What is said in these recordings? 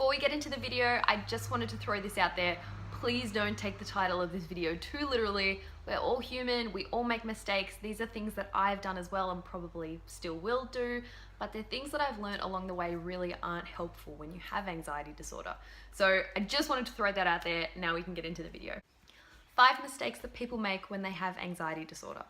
Before we get into the video, I just wanted to throw this out there. Please don't take the title of this video too literally. We're all human, we all make mistakes. These are things that I've done as well and probably still will do, but they're things that I've learned along the way really aren't helpful when you have anxiety disorder. So I just wanted to throw that out there. Now we can get into the video. 5 mistakes that people make when they have anxiety disorder.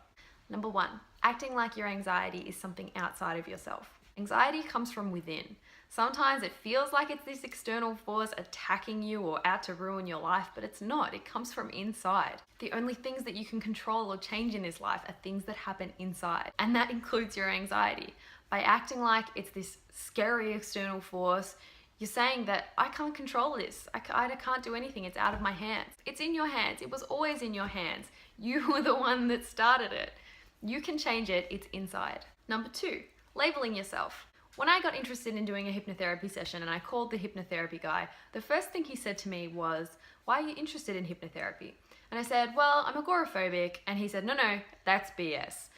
Number 1, acting like your anxiety is something outside of yourself. Anxiety comes from within. Sometimes it feels like it's this external force attacking you or out to ruin your life, but it's not. It comes from inside. The only things that you can control or change in this life are things that happen inside, and that includes your anxiety. By acting like it's this scary external force, you're saying that I can't control this. I can't do anything. It's out of my hands. It's in your hands. It was always in your hands. You were the one that started it. You can change it. It's inside. Number 2, labeling yourself. When I got interested in doing a hypnotherapy session and I called the hypnotherapy guy, the first thing he said to me was, "Why are you interested in hypnotherapy?" And I said, "Well, I'm agoraphobic." And he said, No, that's BS.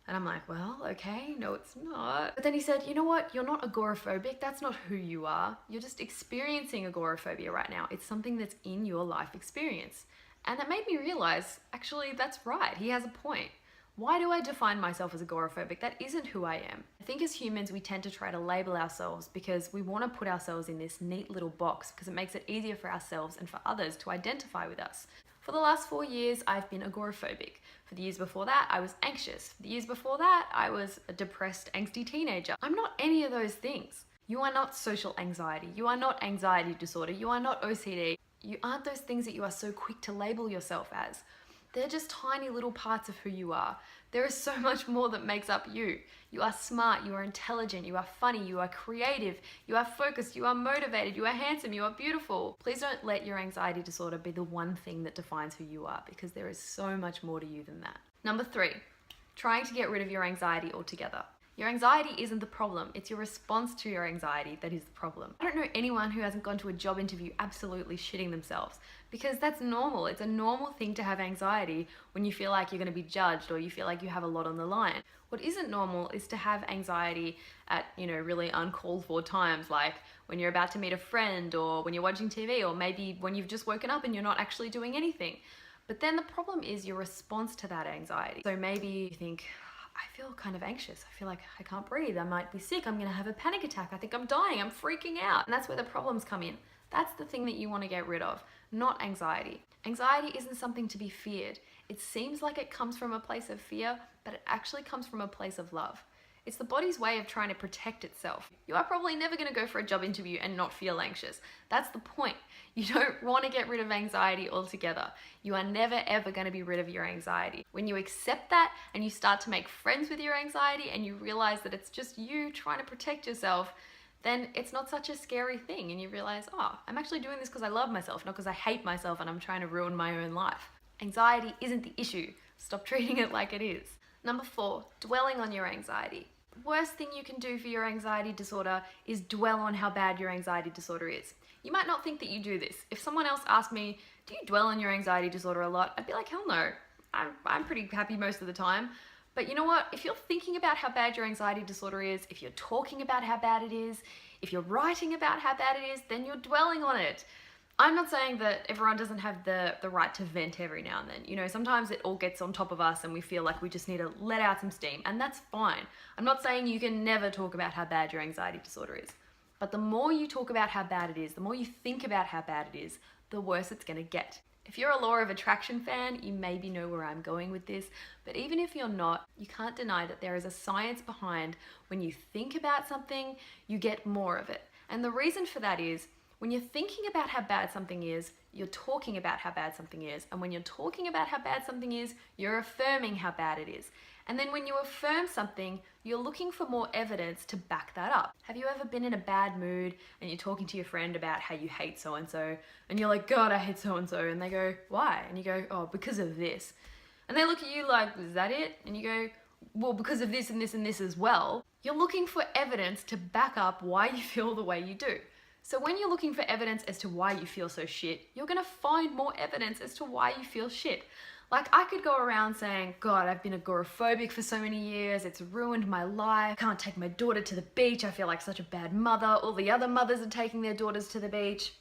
And I'm like, well, okay, no, it's not. But then he said, you know what? You're not agoraphobic. That's not who you are. You're just experiencing agoraphobia right now. It's something that's in your life experience. And that made me realize, actually, that's right. He has a point. Why do I define myself as agoraphobic? That isn't who I am. I think as humans, we tend to try to label ourselves because we want to put ourselves in this neat little box because it makes it easier for ourselves and for others to identify with us. For the last 4 years, I've been agoraphobic. For the years before that, I was anxious. For the years before that, I was a depressed, angsty teenager. I'm not any of those things. You are not social anxiety. You are not anxiety disorder. You are not OCD. You aren't those things that you are so quick to label yourself as. They're just tiny little parts of who you are. There is so much more that makes up you. You are smart, you are intelligent, you are funny, you are creative, you are focused, you are motivated, you are handsome, you are beautiful. Please don't let your anxiety disorder be the one thing that defines who you are, because there is so much more to you than that. Number 3, trying to get rid of your anxiety altogether. Your anxiety isn't the problem, it's your response to your anxiety that is the problem. I don't know anyone who hasn't gone to a job interview absolutely shitting themselves, because that's normal. It's a normal thing to have anxiety when you feel like you're going to be judged or you feel like you have a lot on the line. What isn't normal is to have anxiety at, really uncalled for times, like when you're about to meet a friend or when you're watching TV or maybe when you've just woken up and you're not actually doing anything. But then the problem is your response to that anxiety. So maybe you think, I feel kind of anxious. I feel like I can't breathe. I might be sick. I'm going to have a panic attack. I think I'm dying. I'm freaking out. And that's where the problems come in. That's the thing that you want to get rid of, not anxiety. Anxiety isn't something to be feared. It seems like it comes from a place of fear, but it actually comes from a place of love. It's the body's way of trying to protect itself. You are probably never going to go for a job interview and not feel anxious. That's the point. You don't want to get rid of anxiety altogether. You are never ever going to be rid of your anxiety. When you accept that and you start to make friends with your anxiety and you realize that it's just you trying to protect yourself, then it's not such a scary thing and you realize, oh, I'm actually doing this because I love myself, not because I hate myself and I'm trying to ruin my own life. Anxiety isn't the issue. Stop treating it like it is. Number 4, dwelling on your anxiety. The worst thing you can do for your anxiety disorder is dwell on how bad your anxiety disorder is. You might not think that you do this. If someone else asked me, do you dwell on your anxiety disorder a lot? I'd be like, hell no. I'm pretty happy most of the time. But you know what? If you're thinking about how bad your anxiety disorder is, if you're talking about how bad it is, if you're writing about how bad it is, then you're dwelling on it. I'm not saying that everyone doesn't have the right to vent every now and then. Sometimes it all gets on top of us and we feel like we just need to let out some steam, and that's fine. I'm not saying you can never talk about how bad your anxiety disorder is. But the more you talk about how bad it is, the more you think about how bad it is, the worse it's going to get. If you're a law of attraction fan, you maybe know where I'm going with this, but even if you're not, you can't deny that there is a science behind when you think about something, you get more of it. And the reason for that is, when you're thinking about how bad something is, you're talking about how bad something is. And when you're talking about how bad something is, you're affirming how bad it is. And then when you affirm something, you're looking for more evidence to back that up. Have you ever been in a bad mood and you're talking to your friend about how you hate so-and-so and you're like, God, I hate so-and-so. And they go, why? And you go, oh, because of this. And they look at you like, is that it? And you go, well, because of this and this and this as well. You're looking for evidence to back up why you feel the way you do. So when you're looking for evidence as to why you feel so shit, you're gonna find more evidence as to why you feel shit. Like, I could go around saying, God, I've been agoraphobic for so many years, it's ruined my life, can't take my daughter to the beach, I feel like such a bad mother, all the other mothers are taking their daughters to the beach.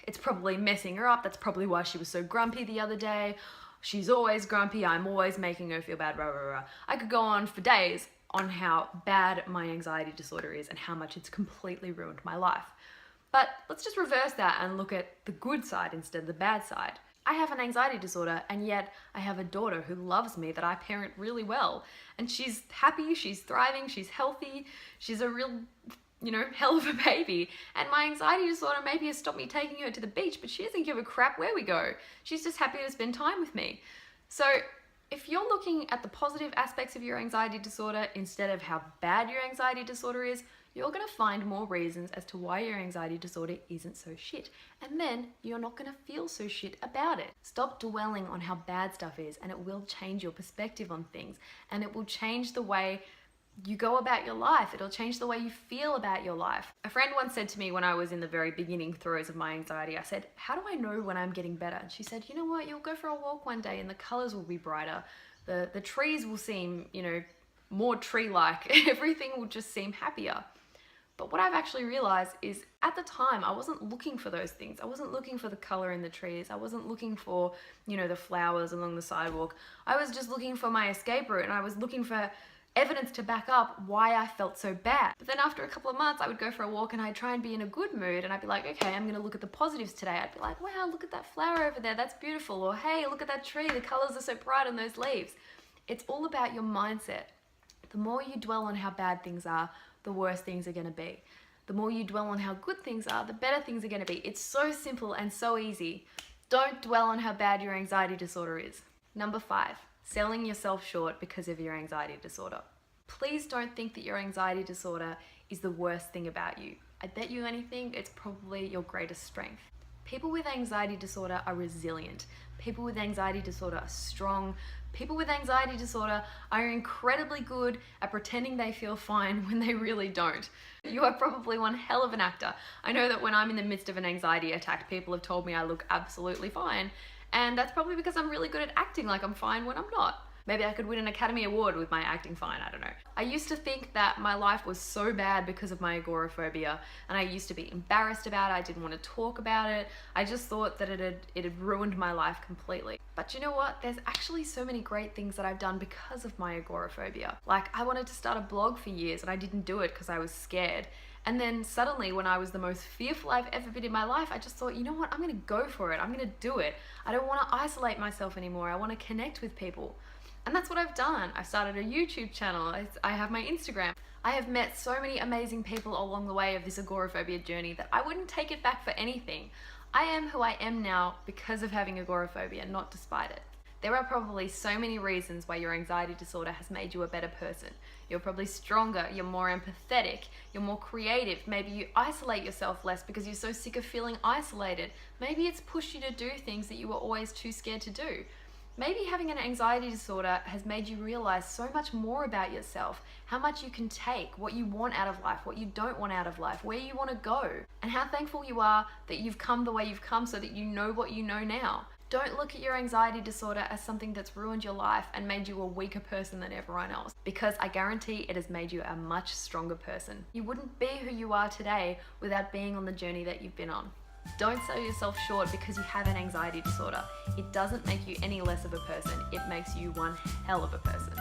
It's probably messing her up, that's probably why she was so grumpy the other day. She's always grumpy, I'm always making her feel bad, rah, rah, rah. I could go on for days on how bad my anxiety disorder is and how much it's completely ruined my life. But let's just reverse that and look at the good side instead of the bad side. I have an anxiety disorder, and yet I have a daughter who loves me, that I parent really well. And she's happy, she's thriving, she's healthy, she's a real, hell of a baby. And my anxiety disorder maybe has stopped me taking her to the beach, but she doesn't give a crap where we go. She's just happy to spend time with me. So if you're looking at the positive aspects of your anxiety disorder instead of how bad your anxiety disorder is, you're going to find more reasons as to why your anxiety disorder isn't so shit. And then you're not going to feel so shit about it. Stop dwelling on how bad stuff is, and it will change your perspective on things. And it will change the way you go about your life. It'll change the way you feel about your life. A friend once said to me when I was in the very beginning throes of my anxiety, I said, how do I know when I'm getting better? And she said, you know what, you'll go for a walk one day and the colors will be brighter. The trees will seem, more tree-like. Everything will just seem happier. But what I've actually realized is at the time, I wasn't looking for those things. I wasn't looking for the color in the trees. I wasn't looking for, the flowers along the sidewalk. I was just looking for my escape route, and I was looking for evidence to back up why I felt so bad. But then after a couple of months, I would go for a walk and I'd try and be in a good mood, and I'd be like, okay, I'm gonna look at the positives today. I'd be like, wow, look at that flower over there, that's beautiful. Or hey, look at that tree, the colors are so bright on those leaves. It's all about your mindset. The more you dwell on how bad things are, the worse things are gonna be. The more you dwell on how good things are, the better things are gonna be. It's so simple and so easy. Don't dwell on how bad your anxiety disorder is. Number 5, selling yourself short because of your anxiety disorder. Please don't think that your anxiety disorder is the worst thing about you. I bet you anything, it's probably your greatest strength. People with anxiety disorder are resilient. People with anxiety disorder are strong. People with anxiety disorder are incredibly good at pretending they feel fine when they really don't. You are probably one hell of an actor. I know that when I'm in the midst of an anxiety attack, people have told me I look absolutely fine. And that's probably because I'm really good at acting like I'm fine when I'm not. Maybe I could win an Academy Award with my acting fine, I don't know. I used to think that my life was so bad because of my agoraphobia, and I used to be embarrassed about it, I didn't want to talk about it. I just thought that it had ruined my life completely. But you know what? There's actually so many great things that I've done because of my agoraphobia. Like, I wanted to start a blog for years and I didn't do it because I was scared. And then suddenly, when I was the most fearful I've ever been in my life, I just thought, you know what? I'm gonna go for it. I'm gonna do it. I don't want to isolate myself anymore. I want to connect with people. And that's what I've done. I've started a YouTube channel. I have my Instagram. I have met so many amazing people along the way of this agoraphobia journey that I wouldn't take it back for anything. I am who I am now because of having agoraphobia, not despite it. There are probably so many reasons why your anxiety disorder has made you a better person. You're probably stronger, you're more empathetic, you're more creative. Maybe you isolate yourself less because you're so sick of feeling isolated. Maybe it's pushed you to do things that you were always too scared to do. Maybe having an anxiety disorder has made you realize so much more about yourself, how much you can take, what you want out of life, what you don't want out of life, where you want to go, and how thankful you are that you've come the way you've come so that you know what you know now. Don't look at your anxiety disorder as something that's ruined your life and made you a weaker person than everyone else, because I guarantee it has made you a much stronger person. You wouldn't be who you are today without being on the journey that you've been on. Don't sell yourself short because you have an anxiety disorder. It doesn't make you any less of a person. It makes you one hell of a person.